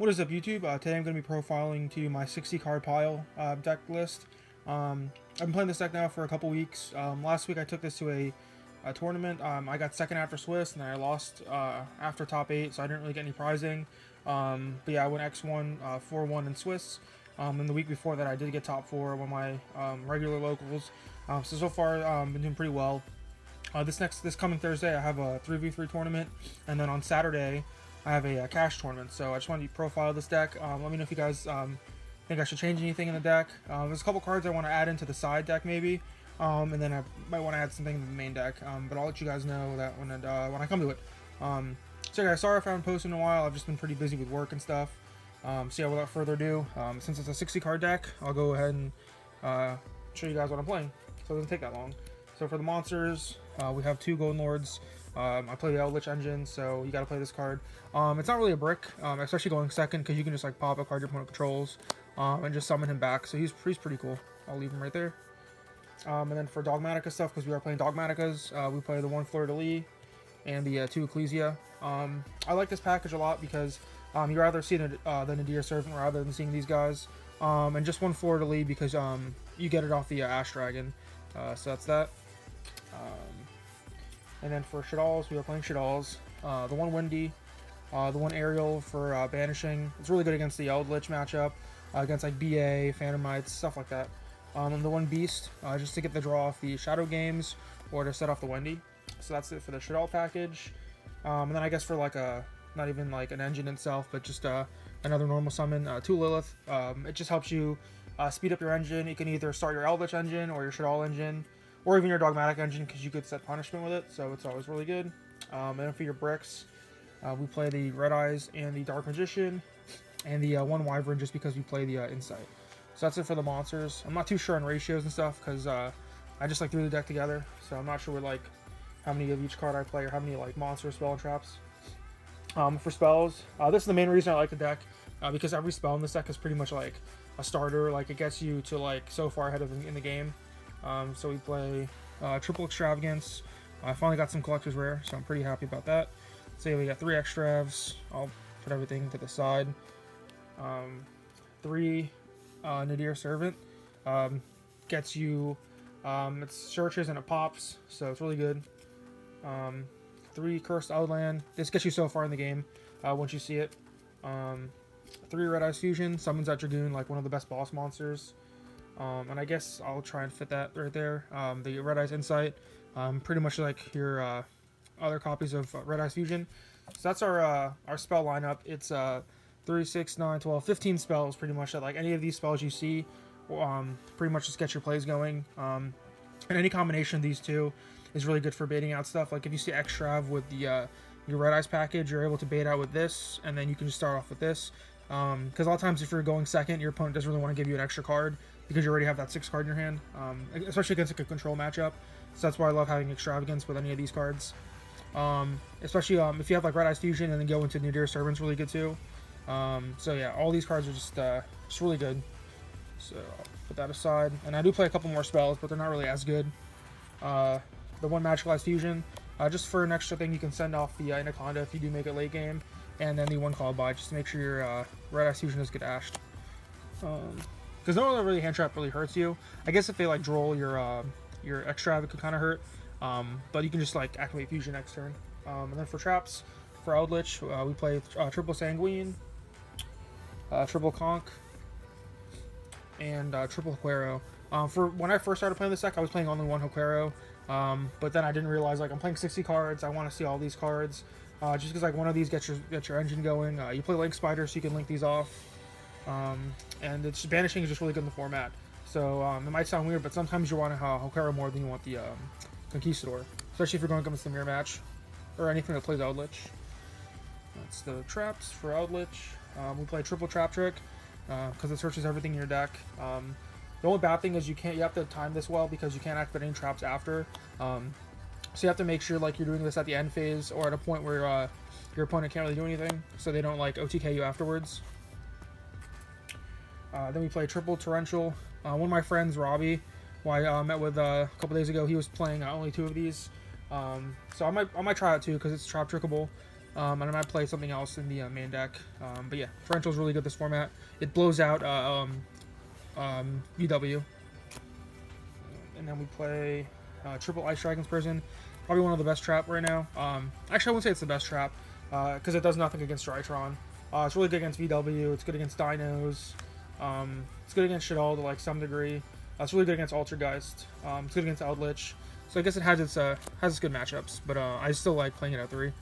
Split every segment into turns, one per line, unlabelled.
What is up, YouTube? Today I'm going to be profiling to my 60 card pile deck list. I've been playing this deck now for a couple weeks. Last week I took this to a tournament. I got second after Swiss, and then I lost after top 8, so I didn't really get any prizing. But yeah, I went X1, 4-1 in Swiss. And the week before that I did get top 4 on my regular locals. So far I've been doing pretty well. This coming Thursday I have a 3v3 tournament, and then on Saturday I have a cash tournament. So I just wanted to profile this deck. Let me know if you guys think I should change anything in the deck. There's a couple cards I want to add into the side deck maybe, and then I might want to add something in the main deck. But I'll let you guys know that when I come to it. So guys, sorry if I haven't posted in a while. I've just been pretty busy with work and stuff. So yeah, without further ado, since it's a 60 card deck, I'll go ahead and show you guys what I'm playing. So it doesn't take that long. So for the monsters, we have 2 Golden Lords. I play the Eldritch Engine, so you gotta play this card. It's not really a brick, especially going second, because you can just like pop a card your opponent controls and just summon him back. So he's pretty cool. I'll leave him right there. And then for Dogmatica stuff, because we are playing Dogmaticas, we play the 1 Fleur de Lis and the 2 Ecclesia. I like this package a lot because you rather see the Nadir Servant rather than seeing these guys. And just 1 Fleur de Lis because you get it off the Ash Dragon. So that's that. And then for Shaddolls, we are playing Shaddolls. The 1 Windy, the 1 Aerial for banishing. It's really good against the Eldritch matchup, against like BA, Phantom Knights, stuff like that. And the 1 Beast, just to get the draw off the Shadow Games or to set off the Wendy. So that's it for the Shaddoll package. And then I guess for like not even like an engine itself, but just another normal summon, 2 Lilith. It just helps you speed up your engine. You can either start your Eldritch engine or your Shaddoll engine, or even your Dogmatic engine, because you could set punishment with it, so it's always really good. And then for your bricks, we play the Red Eyes and the Dark Magician, and the 1 Wyvern just because we play the Insight. So that's it for the monsters. I'm not too sure on ratios and stuff, because I just like threw the deck together, so I'm not sure like how many of each card I play or how many like monster spell and traps. For spells, this is the main reason I like the deck, because every spell in this deck is pretty much like a starter. Like it gets you to like so far ahead in the game. So we play Triple Extravagance. I finally got some Collector's Rare, so I'm pretty happy about that. So yeah, we got 3 Extravs. I'll put everything to the side. 3 Nadir Servant. Gets you, it searches and it pops, so it's really good. 3 Cursed Outland. This gets you so far in the game once you see it. 3 Red Eyes Fusion. Summons that Dragoon, like one of the best boss monsters. And I guess I'll try and fit that right there. The Red Eyes Insight, pretty much like your other copies of Red Eyes Fusion. So that's our spell lineup. It's 3, 6, 9, 12, 15 spells pretty much. That like any of these spells you see, pretty much just get your plays going. And any combination of these two is really good for baiting out stuff. Like if you see Extrav with the your Red Eyes package, you're able to bait out with this, and then you can just start off with this. Because a lot of times if you're going second, your opponent doesn't really want to give you an extra card because you already have that 6 card in your hand, especially against like a control matchup. So that's why I love having Extravagance with any of these cards. Especially if you have like Red Eyes Fusion and then go into Nadir Servant's really good too. So yeah, all these cards are just really good. So I'll put that aside. And I do play a couple more spells, but they're not really as good. The 1 Magicalized Fusion, just for an extra thing you can send off the Anaconda if you do make it late game. And then the 1 Call By, just to make sure your Red Eyes Fusion doesn't get ashed. Because no other really hand trap really hurts you. I guess if they like droll your extra, it could kind of hurt. But you can just like activate Fusion next turn. And then for traps, for Eldritch, we play Triple Sanguine, Triple Conch, and Triple Huquero. For when I first started playing this deck, I was playing only 1 Huquero. But then I didn't realize like I'm playing 60 cards. I want to see all these cards. Just because like one of these gets your engine going. You play Link Spider, so you can link these off. And it's banishing is just really good in the format. So it might sound weird, but sometimes you want Huquero more than you want the Conquistador, especially if you're going against the mirror match or anything that plays Eldritch. That's the traps for Eldritch. We play Triple Trap Trick because it searches everything in your deck. The only bad thing is you have to time this well because you can't activate any traps after. So you have to make sure like you're doing this at the end phase or at a point where your opponent can't really do anything, so they don't like OTK you afterwards. Then we play Triple Torrential. One of my friends, Robbie, who I met with a couple days ago, he was playing only 2 of these. So I might try it too because it's trap trickable. And I might play something else in the main deck. But yeah, Torrential is really good this format. It blows out VW. And then we play triple Ice Dragon's Prison. Probably one of the best trap right now. Actually, I wouldn't say it's the best trap because it does nothing against Drytron. It's really good against VW. It's good against Dinos. It's good against Shaddoll to like some degree. It's really good against Altergeist. It's good against Eldritch. So I guess it has its good matchups, but I still like playing it at 3.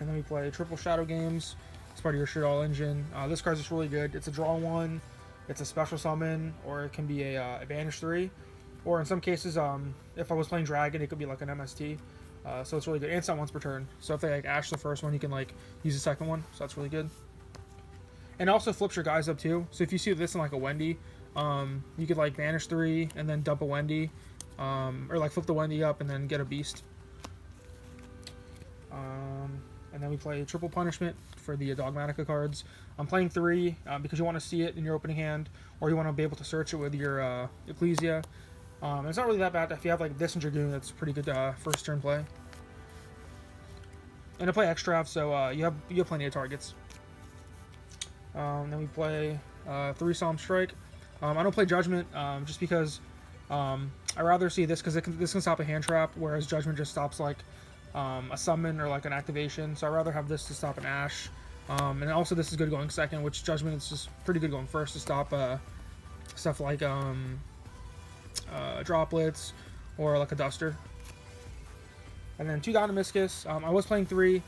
And then we play triple Shadow Games. It's part of your Shaddoll engine. This card's just really good. It's a draw 1. It's a special summon, or it can be a banish 3. Or in some cases, if I was playing Dragon, it could be like an MST. So it's really good. And it's not once per turn. So if they like Ash the first one, you can like use the second one. So that's really good. And it also flips your guys up too. So if you see this in like a Wendy, you could like banish 3 and then dump a Wendy. Or like flip the Wendy up and then get a beast. And then we play triple punishment for the Dogmatica cards. I'm playing 3 because you want to see it in your opening hand, or you want to be able to search it with your Ecclesia. It's not really that bad. If you have like this in Dragoon, that's pretty good first turn play. And I play Extra, so you have plenty of targets. Then we play 3 Solemn Strike. I don't play Judgment just because I rather see this because this can stop a hand trap, whereas Judgment just stops like a summon or like an activation. So I'd rather have this to stop an Ash. And also this is good going second, which Judgment is just pretty good going first to stop stuff like droplets or like a Duster. And then 2 Dynamiscus. I was playing 3,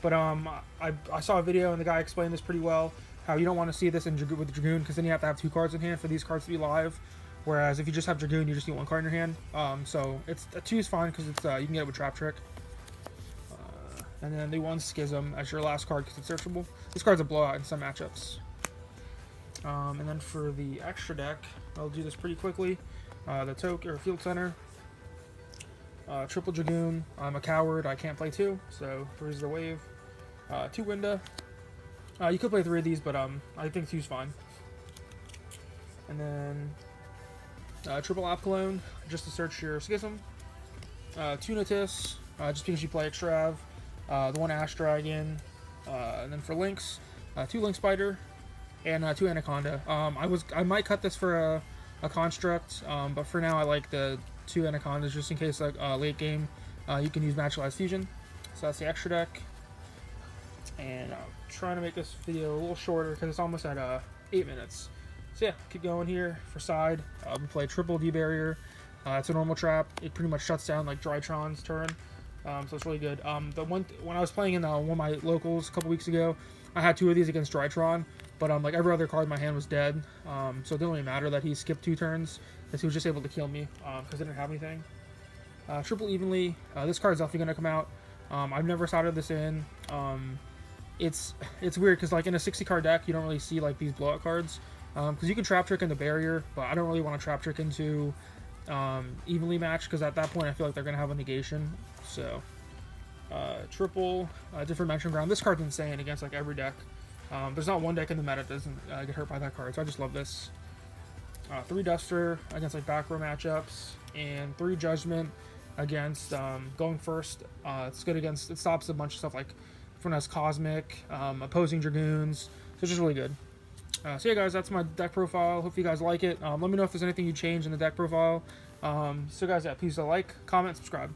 but I saw a video and the guy explained this pretty well, how you don't want to see this with Dragoon because then you have to have 2 cards in hand for these cards to be live. Whereas if you just have Dragoon, you just need 1 card in your hand. So it's a 2 is fine because it's you can get it with Trap Trick. And then the 1 Schism as your last card because it's searchable. This card's a blowout in some matchups. And then for the extra deck, I'll do this pretty quickly. The Toke or Field Center. Triple Dragoon. I'm a coward. I can't play 2, so 3 is the wave. 2 Winda. You could play 3 of these, but I think 2 is fine. And then triple Apcalone, just to search your Schism. 2 Natis, just because you play Extrav. The 1 Ash Dragon. And then for Lynx, 2 Link Spider, and 2 Anaconda. I might cut this for a construct, but for now I like the 2 Anacondas just in case like late game you can use Naturalized Fusion. So that's the extra deck. And I'm trying to make this video a little shorter because it's almost at 8 minutes. So yeah, keep going here for side. We play triple D-Barrier. It's a normal trap. It pretty much shuts down like Drytron's turn. So it's really good. When I was playing in one of my locals a couple weeks ago, I had 2 of these against Drytron, but like every other card in my hand was dead. So it didn't really matter that he skipped 2 turns, because he was just able to kill me because I didn't have anything. Triple Evenly. This card's definitely gonna come out. I've never sided this in. It's weird because like in a 60 card deck, you don't really see like these blowout cards because you can Trap Trick into Barrier, but I don't really want to Trap Trick into evenly match because at that point I feel like they're gonna have a negation. So triple Different Dimension Ground. This card's insane against like every deck. There's not one deck in the meta that doesn't get hurt by that card, so I just love this. 3 Duster against like back row matchups, and 3 Judgment against going first. It's good against, it stops a bunch of stuff like everyone has Cosmic, opposing Dragoons, so it's just really good. So yeah guys, that's my deck profile. Hope you guys like it. Let me know if there's anything you change in the deck profile. So guys, yeah, please like, comment, subscribe.